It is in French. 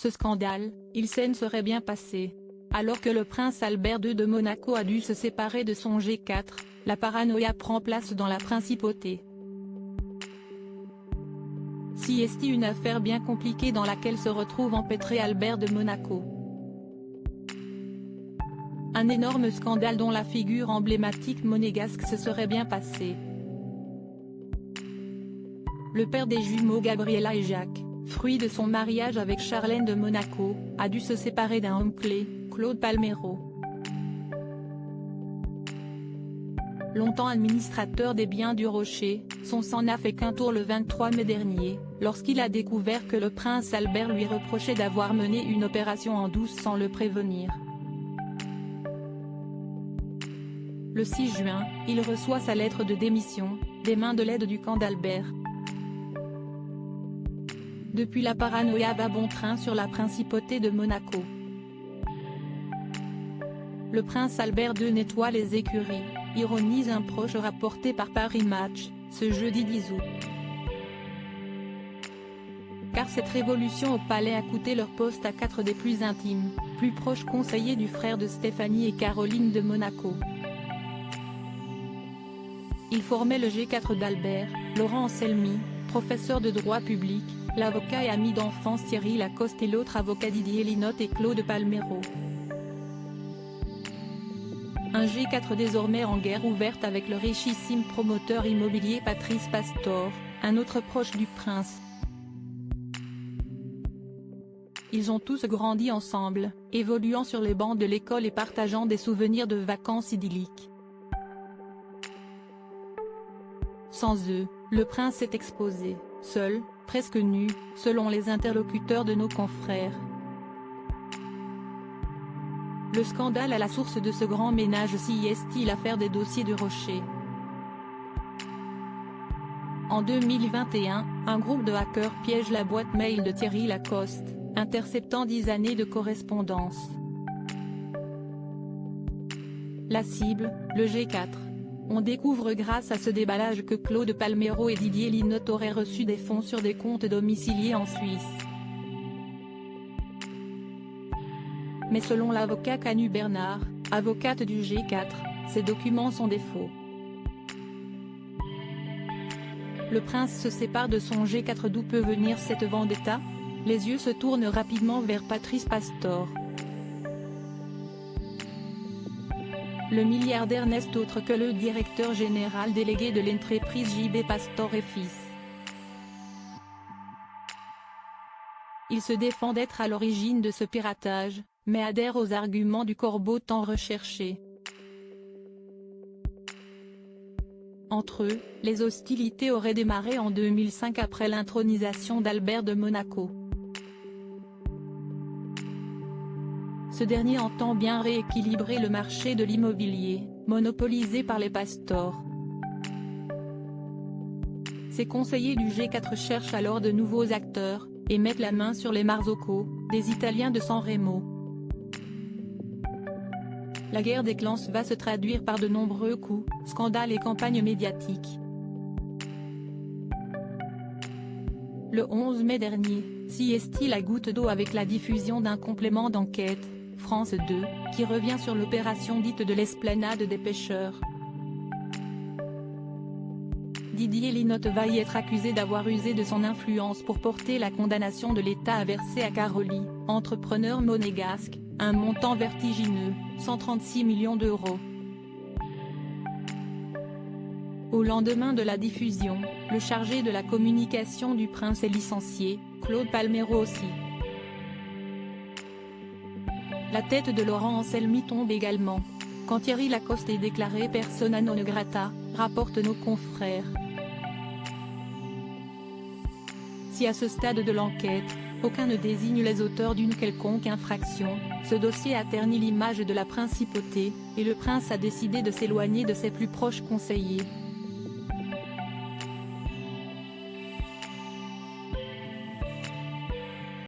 ce scandale, il s'en serait bien passé. Alors que le prince Albert II de Monaco a dû se séparer de son G4, la paranoïa prend place dans la principauté. Si est une affaire bien compliquée dans laquelle se retrouve empêtré Albert de Monaco. Un énorme scandale dont la figure emblématique monégasque se serait bien passée. Le père des jumeaux Gabriella et Jacques, fruit de son mariage avec Charlène de Monaco, a dû se séparer d'un homme clé, Claude Palmero. Longtemps administrateur des biens du Rocher, son sang n'a fait qu'un tour le 23 mai dernier, lorsqu'il a découvert que le prince Albert lui reprochait d'avoir mené une opération en douce sans le prévenir. Le 6 juin, il reçoit sa lettre de démission, des mains de l'aide du camp d'Albert. Depuis, la paranoïa va bon train sur la principauté de Monaco. Le prince Albert II nettoie les écuries, ironise un proche rapporté par Paris Match, ce jeudi 10 août. Car cette révolution au palais a coûté leur poste à 4 des plus intimes, plus proches conseillers du frère de Stéphanie et Caroline de Monaco. Ils formaient le G4 d'Albert, Laurent Anselmi, professeur de droit public, l'avocat et ami d'enfance Thierry Lacoste et l'autre avocat Didier Linotte et Claude Palmero. Un G4 désormais en guerre ouverte avec le richissime promoteur immobilier Patrice Pastor, un autre proche du prince. Ils ont tous grandi ensemble, évoluant sur les bancs de l'école et partageant des souvenirs de vacances idylliques. Sans eux, le prince est exposé, seul, presque nu, selon les interlocuteurs de nos confrères. Le scandale à la source de ce grand ménage si est-il l'affaire des dossiers de Rocher. En 2021, un groupe de hackers piège la boîte mail de Thierry Lacoste, interceptant 10 années de correspondance. La cible, le G4. On découvre grâce à ce déballage que Claude Palmero et Didier Linotte auraient reçu des fonds sur des comptes domiciliés en Suisse. Mais selon l'avocat Canu Bernard, avocate du G4, ces documents sont des faux. Le prince se sépare de son G4. D'où peut venir cette vendetta? Les yeux se tournent rapidement vers Patrice Pastor. Le milliardaire n'est autre que le directeur général délégué de l'entreprise JB Pastor et Fils. Il se défend d'être à l'origine de ce piratage, mais adhère aux arguments du corbeau tant recherché. Entre eux, les hostilités auraient démarré en 2005 après l'intronisation d'Albert de Monaco. Ce dernier entend bien rééquilibrer le marché de l'immobilier, monopolisé par les Pastor. Ses conseillers du G4 cherchent alors de nouveaux acteurs, et mettent la main sur les Marzocco, des Italiens de San Remo. La guerre des clans va se traduire par de nombreux coups, scandales et campagnes médiatiques. Le 11 mai dernier, si est-il la goutte d'eau avec la diffusion d'un complément d'enquête, France 2, qui revient sur l'opération dite de l'esplanade des pêcheurs. Didier Linotte va y être accusé d'avoir usé de son influence pour porter la condamnation de l'État à verser à Caroline, entrepreneur monégasque, un montant vertigineux, 136 millions d'euros. Au lendemain de la diffusion, le chargé de la communication du prince est licencié, Claude Palmero aussi. La tête de Laurent Anselmi tombe également. Quand Thierry Lacoste est déclaré persona non grata, rapportent nos confrères. Si à ce stade de l'enquête, aucun ne désigne les auteurs d'une quelconque infraction, ce dossier a terni l'image de la principauté, et le prince a décidé de s'éloigner de ses plus proches conseillers.